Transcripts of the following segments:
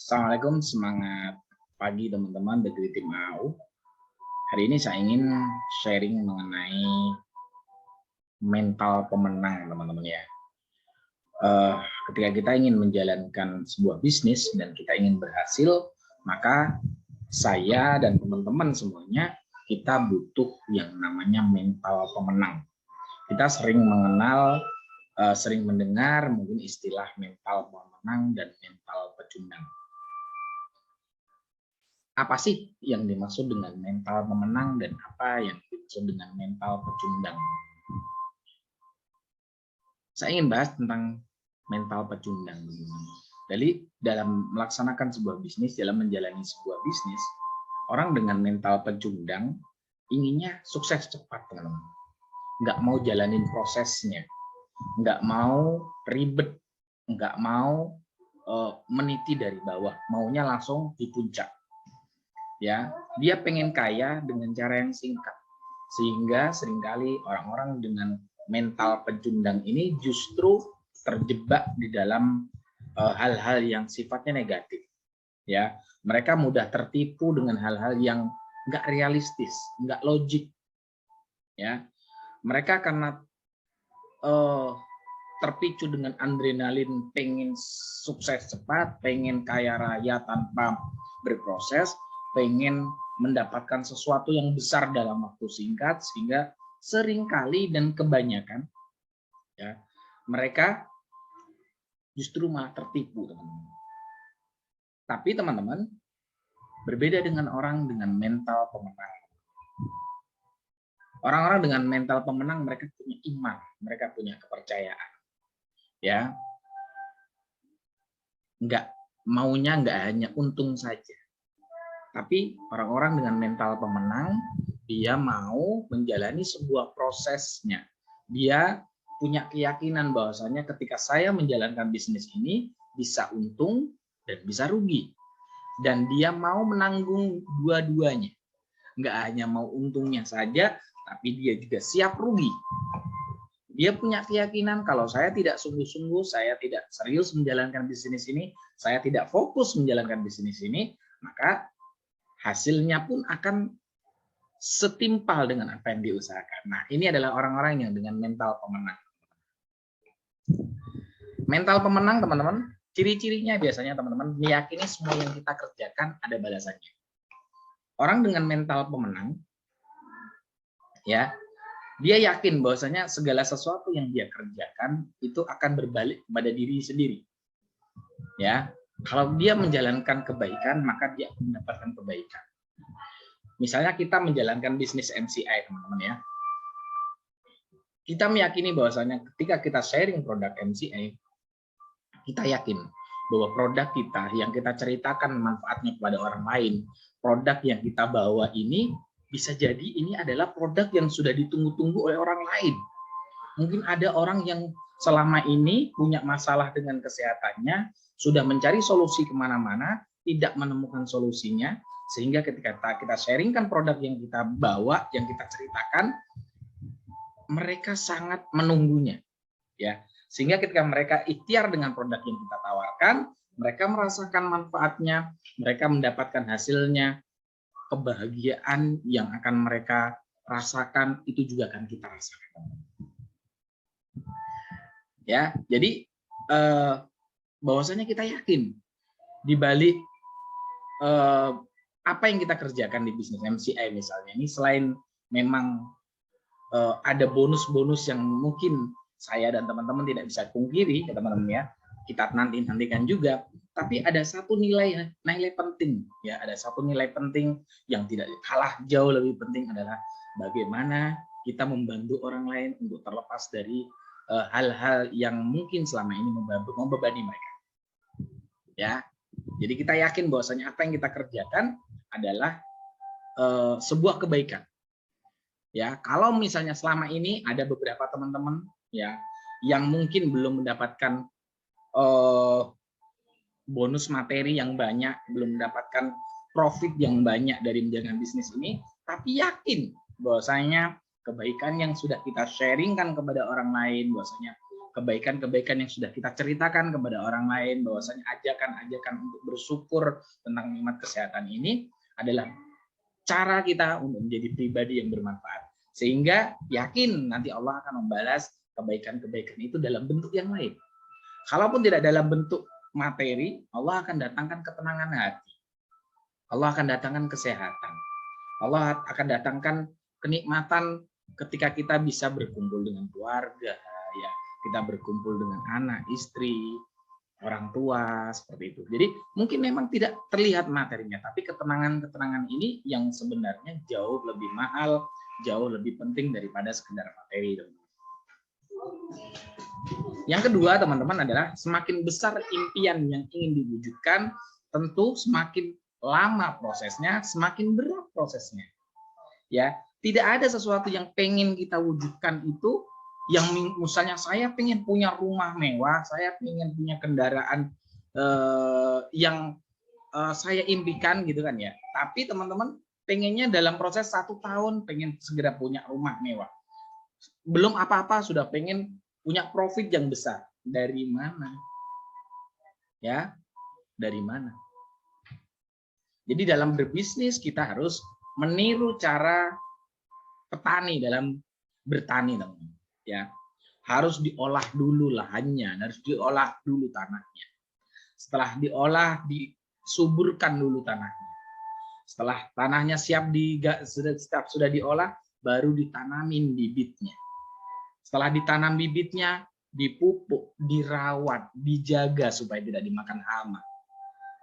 Assalamualaikum, semangat pagi teman-teman dari tim AU. Hari ini saya ingin sharing mengenai mental pemenang teman-teman ya. Ketika kita ingin menjalankan sebuah bisnis dan kita ingin berhasil, maka saya dan teman-teman semuanya kita butuh yang namanya mental pemenang. Kita sering mendengar mungkin istilah mental pemenang dan mental pecundang. Apa sih yang dimaksud dengan mental pemenang dan apa yang dimaksud dengan mental pecundang? Saya ingin bahas tentang mental pecundang. Jadi dalam melaksanakan sebuah bisnis, dalam menjalani sebuah bisnis, orang dengan mental pecundang inginnya sukses cepat, teman-teman. Nggak mau jalanin prosesnya, nggak mau ribet, nggak mau meniti dari bawah, maunya langsung di puncak. Ya, dia pengen kaya dengan cara yang singkat, sehingga seringkali orang-orang dengan mental pecundang ini justru terjebak di dalam hal-hal yang sifatnya negatif. Ya, mereka mudah tertipu dengan hal-hal yang nggak realistis, nggak logik. Ya, mereka karena terpicu dengan adrenalin, pengen sukses cepat, pengen kaya raya tanpa berproses, pengen mendapatkan sesuatu yang besar dalam waktu singkat, sehingga seringkali dan kebanyakan ya mereka justru malah tertipu, teman-teman. Tapi teman-teman, berbeda dengan orang dengan mental pemenang. Orang-orang dengan mental pemenang, mereka punya iman, mereka punya kepercayaan. Ya, maunya nggak hanya untung saja. Tapi orang-orang dengan mental pemenang, dia mau menjalani sebuah prosesnya. Dia punya keyakinan bahwasanya ketika saya menjalankan bisnis ini bisa untung dan bisa rugi. Dan dia mau menanggung dua-duanya. Nggak hanya mau untungnya saja, tapi dia juga siap rugi. Dia punya keyakinan kalau saya tidak sungguh-sungguh, saya tidak serius menjalankan bisnis ini, saya tidak fokus menjalankan bisnis ini, maka hasilnya pun akan setimpal dengan apa yang diusahakan. Nah, ini adalah orang-orang yang dengan mental pemenang. Mental pemenang, teman-teman, ciri-cirinya biasanya teman-teman meyakini semua yang kita kerjakan ada balasannya. Orang dengan mental pemenang, ya, dia yakin bahwasanya segala sesuatu yang dia kerjakan itu akan berbalik kepada diri sendiri. Ya, kalau dia menjalankan kebaikan, maka dia akan mendapatkan kebaikan. Misalnya kita menjalankan bisnis MCI, teman-teman ya. Kita meyakini bahwasanya ketika kita sharing produk MCI, kita yakin bahwa produk kita yang kita ceritakan manfaatnya kepada orang lain, produk yang kita bawa ini bisa jadi ini adalah produk yang sudah ditunggu-tunggu oleh orang lain. Mungkin ada orang yang selama ini punya masalah dengan kesehatannya, sudah mencari solusi kemana-mana, tidak menemukan solusinya, sehingga ketika kita sharingkan produk yang kita bawa, yang kita ceritakan, mereka sangat menunggunya. Ya, sehingga ketika mereka ikhtiar dengan produk yang kita tawarkan, mereka merasakan manfaatnya, mereka mendapatkan hasilnya, kebahagiaan yang akan mereka rasakan itu juga akan kita rasakan. Ya, jadi bahwasanya kita yakin di balik apa yang kita kerjakan di bisnis MCI misalnya ini, selain memang ada bonus-bonus yang mungkin saya dan teman-teman tidak bisa pungkiri ya teman-teman ya, kita nantikan juga, tapi ada satu nilai penting ya, ada satu nilai penting yang tidak kalah jauh lebih penting adalah bagaimana kita membantu orang lain untuk terlepas dari hal-hal yang mungkin selama ini membebani mereka. Ya, jadi kita yakin bahwasanya apa yang kita kerjakan adalah sebuah kebaikan. Ya, kalau misalnya selama ini ada beberapa teman-teman ya yang mungkin belum mendapatkan bonus materi yang banyak, belum mendapatkan profit yang banyak dari menjalankan bisnis ini, tapi yakin bahwasanya kebaikan yang sudah kita sharingkan kepada orang lain, bahwasanya kebaikan-kebaikan yang sudah kita ceritakan kepada orang lain, bahwasanya ajakan-ajakan untuk bersyukur tentang nikmat kesehatan ini adalah cara kita untuk menjadi pribadi yang bermanfaat. Sehingga yakin nanti Allah akan membalas kebaikan-kebaikan itu dalam bentuk yang lain. Kalaupun tidak dalam bentuk materi, Allah akan datangkan ketenangan hati. Allah akan datangkan kesehatan. Allah akan datangkan kenikmatan ketika kita bisa berkumpul dengan keluarga, ya, kita berkumpul dengan anak, istri, orang tua, seperti itu. Jadi mungkin memang tidak terlihat materinya, tapi ketenangan-ketenangan ini yang sebenarnya jauh lebih mahal, jauh lebih penting daripada sekedar materi. Yang kedua, teman-teman, adalah semakin besar impian yang ingin diwujudkan, tentu semakin lama prosesnya, semakin berat prosesnya. Ya, tidak ada sesuatu yang pengen kita wujudkan itu yang misalnya saya pengen punya rumah mewah, saya pengen punya kendaraan yang saya impikan gitu kan ya. Tapi teman-teman pengennya dalam proses 1 tahun pengen segera punya rumah mewah. Belum apa-apa sudah pengen punya profit yang besar. Dari mana? Ya, dari mana? Jadi dalam berbisnis kita harus meniru cara petani dalam bertani, teman-teman. Ya, harus diolah dulu lahannya, harus diolah dulu tanahnya. Setelah diolah, disuburkan dulu tanahnya. Setelah tanahnya sudah diolah, baru ditanamin bibitnya. Setelah ditanam bibitnya, dipupuk, dirawat, dijaga supaya tidak dimakan hama.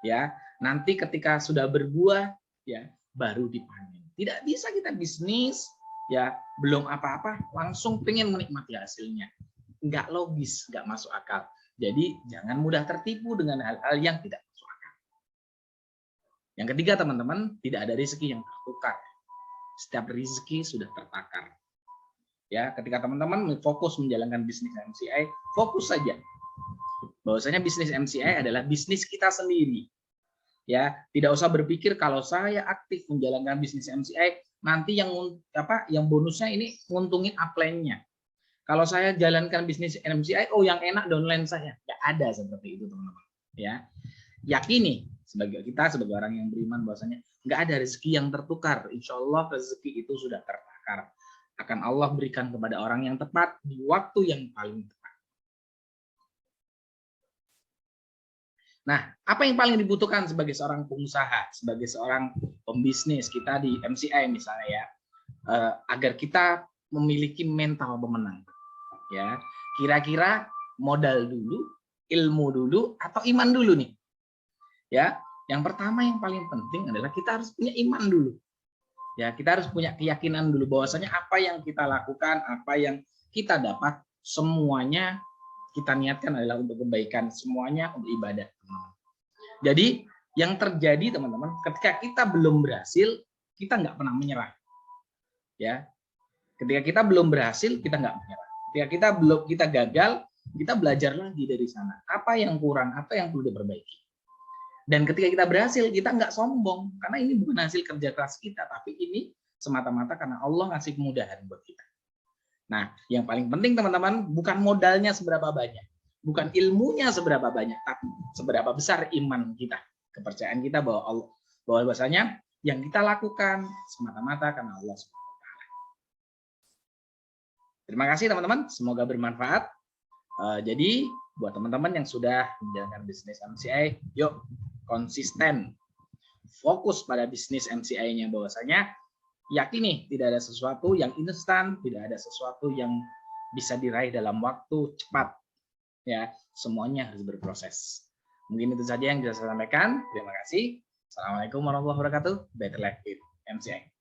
Ya, nanti ketika sudah berbuah, ya, baru dipanen. Tidak bisa kita bisnis, ya, belum apa-apa langsung pengen menikmati hasilnya. Nggak logis, nggak masuk akal. Jadi jangan mudah tertipu dengan hal-hal yang tidak masuk akal. Yang ketiga, teman-teman, tidak ada rezeki yang tertukar. Setiap rezeki sudah tertakar. Ya, ketika teman-teman fokus menjalankan bisnis MCI, fokus saja. Bahwasanya bisnis MCI adalah bisnis kita sendiri. Ya, tidak usah berpikir kalau saya aktif menjalankan bisnis MCI, nanti yang bonusnya ini nguntungin upline-nya. Kalau saya jalankan bisnis MCI, oh yang enak downline saya. Nggak ada seperti itu, teman-teman. Ya, yakini sebagai orang yang beriman bahwasanya nggak ada rezeki yang tertukar. Insya Allah rezeki itu sudah tertakar. Akan Allah berikan kepada orang yang tepat di waktu yang paling tepat. Nah, apa yang paling dibutuhkan sebagai seorang pengusaha, sebagai seorang pembisnis kita di MCI misalnya ya, agar kita memiliki mental pemenang. Ya, kira-kira modal dulu, ilmu dulu, atau iman dulu nih? Ya, yang pertama yang paling penting adalah kita harus punya iman dulu. Ya, kita harus punya keyakinan dulu bahwasanya apa yang kita lakukan, apa yang kita dapat, semuanya kita niatkan adalah untuk kebaikan, semuanya untuk ibadah, teman-teman. Jadi yang terjadi, teman-teman, ketika kita belum berhasil, kita nggak pernah menyerah. Ya, ketika kita belum berhasil, kita nggak menyerah. Ketika kita gagal, kita belajar lagi dari sana. Apa yang kurang, apa yang perlu diperbaiki. Dan ketika kita berhasil, kita nggak sombong. Karena ini bukan hasil kerja keras kita, tapi ini semata-mata karena Allah ngasih kemudahan buat kita. Nah, yang paling penting, teman-teman, bukan modalnya seberapa banyak. Bukan ilmunya seberapa banyak, tapi seberapa besar iman kita. Kepercayaan kita bahwasanya yang kita lakukan semata-mata karena Allah SWT. Terima kasih, teman-teman. Semoga bermanfaat. Jadi, buat teman-teman yang sudah menjalankan bisnis MCI, yuk konsisten, fokus pada bisnis MCI-nya, bahwasanya yakini tidak ada sesuatu yang instan, tidak ada sesuatu yang bisa diraih dalam waktu cepat. Ya, semuanya harus berproses. Mungkin itu saja yang bisa saya sampaikan. Terima kasih. Assalamualaikum warahmatullahi wabarakatuh. Better Life with MCI.